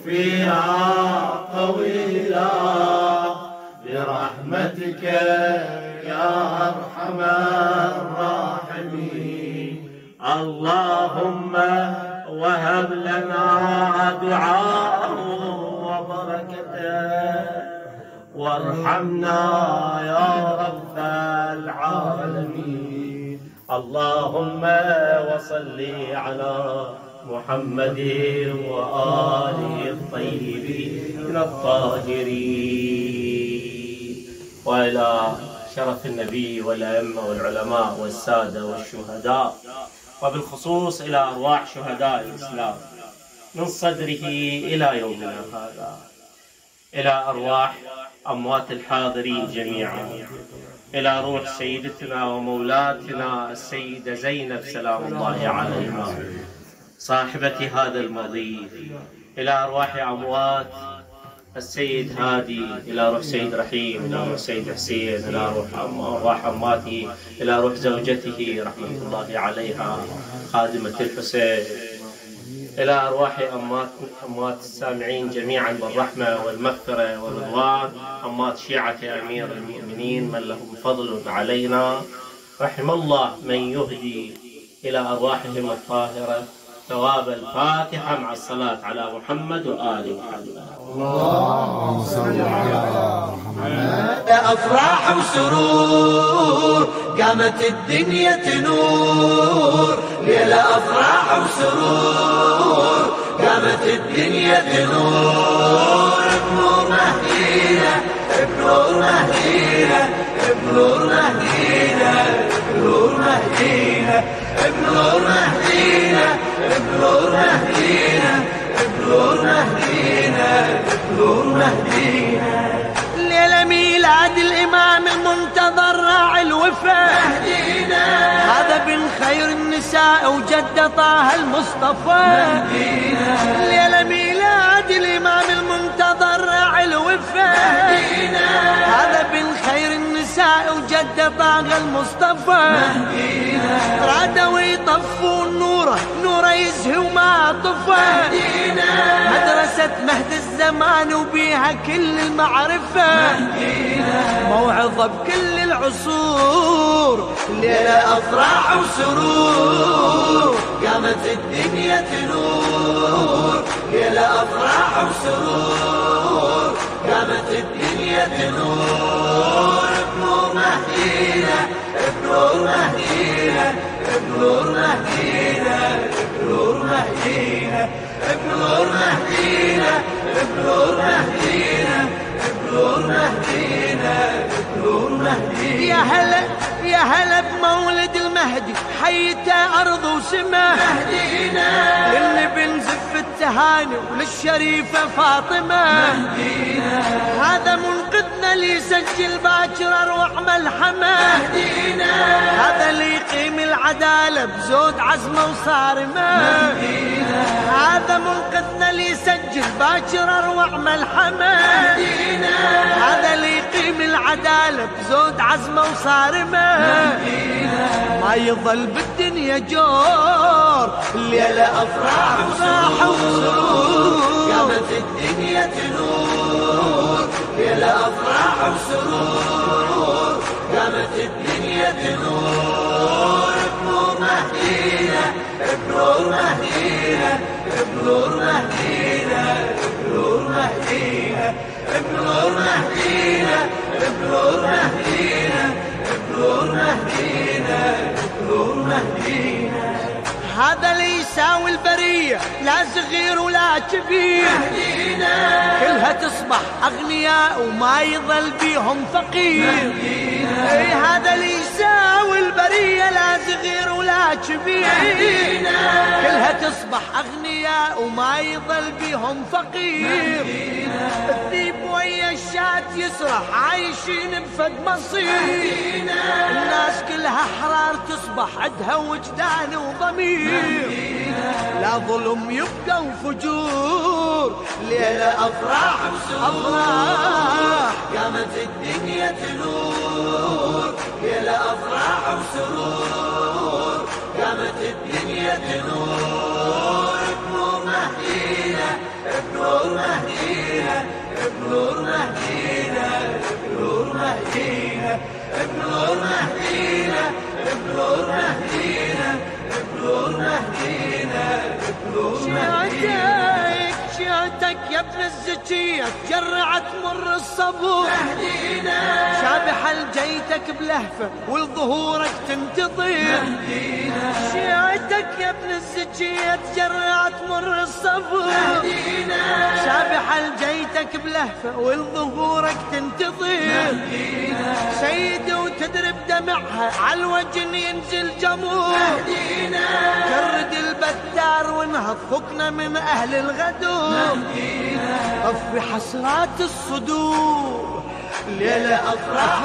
فيها طويلة برحمتك يا أرحم الراحمين. اللهم وهب لنا دعاءه وبركته وارحمنا يا رب العالمين. اللهم وصل على محمد وآله الطيبين الطاهرين، وإلى شرف النبي والأئمة والعلماء والسادة والشهداء، وبالخصوص إلى أرواح شهداء الإسلام من صدره إلى يومنا هذا، إلى أرواح أموات الحاضرين جميعا، إلى روح سيدتنا ومولاتنا السيدة زينب سلام الله عليها صاحبة هذا المضيف، إلى أرواح أموات السيد هادي، إلى روح سيد رحيم، إلى روح سيد حسين، إلى أرواح أمواته، إلى روح زوجته رحمة الله عليها خادمة الحسين، إلى أرواح أموات السامعين جميعا بالرحمة والمغفرة والرضوان، أموات شيعة أمير المؤمنين من لهم فضل علينا. رحم الله من يهدي إلى أرواحهم الطاهرة ثواب الفاتحة مع الصلاة على محمد وآل محمد. اللهم صل على محمد. أفراح وسرور قامت الدنيا تنور، ليلة أفراح وسرور قامت الدنيا تنور، بنور مهدينا بنور مهدينا بنور مهدينا بنور مهدينا بنور مهدينا بنور مهدينا بنور مهدينا بنور مهدينا. ليلة ميلاد الإمام المنتظر راعي الوفا مهدينا، هذا بن خير النساء وجد طه المصطفى مهدينا. ليلة ميلاد الإمام المنتظر راعي الوفا مهدينا، هذا بن خير النساء وجد طه المصطفى مهدينا. رادوا يطفوا نوره يزهي وما طفى مهدينا، مدرسة مهد الزمان وبيها كل المعرفة مهدينا، موعظة بكل العصور. ليلة أفراح وسرور قامت الدنيا تنور، ليلة أفراح وسرور قامت الدنيا تنور، بنور مهدينا بنور مهدينا بنور مهدينا بنور مهدينا بنور مهدينا بنور مهدينا بنور مهدينا بنور مهدينا. يا هلا يا هلا بمولد المهدي، حيته أرض وسما مهدينا، للنبي نزف التهاني وللشريفة فاطمة مهدينا، هذا منقذنا اللي يسجل باكر أروع ملحمة مهدينا، هذا اللي يقيم العدالة بزود عزمه وصارمة مهدينا، هذا منقذنا اللي يسجل باكر أروع ملحمة مهدينا، هذا اللي يقيم العدالة بزود عزمه وصارمة مهدينا، ما يظل بالدنيا جور. الليلة أفراح وسرور قامت الدنيا تنور، ليلة أفراح وسرور قامت الدنيا تنور، بنور مهدينا بنور مهدينا بنور مهدينا بنور مهدينا بنور مهدينا بنور مهدينا بنور مهدينا بنور مهدينا. هذا اللي يساوي البرية لا صغير ولا كبير مهدينا، كلها تصبح أغنياء وما يظل بيهم فقير مهدينا، اي هذا اللي يساوي البرية لا صغير ولا كبير مهدينا، كلها تصبح أغنياء وما يظل بيهم فقير مهدينا، الذيب ويا الشات يسرح عايشين بفد مصير مهدينا، الناس كلها حرار تصبح عدها وجدان وضمير مهدينا، لا ظلم يبقى وفجور. ليلة أفراح وسرور قامت الدنيا تنور، ليلة أفراح وسرور قامت الدنيا تنور، بنور مهدينا شيعتك يا ابن الزكية تجرعت مر الصبور مهدينا شابح الجيتك بلهفة والظهورك تنتظر مهدينا شيعتك يا ابن الزكية تجرعت مر الصبور مهدينا شابح الجيتك بلهفة والظهورك تنتظر مهدينا سيدي وتدرب دمعها عالوجن ينزل جمور مهدينا كرد البتار ونهض فكنا من أهل الغدور طفي حسرات الصدور ليلة أفراح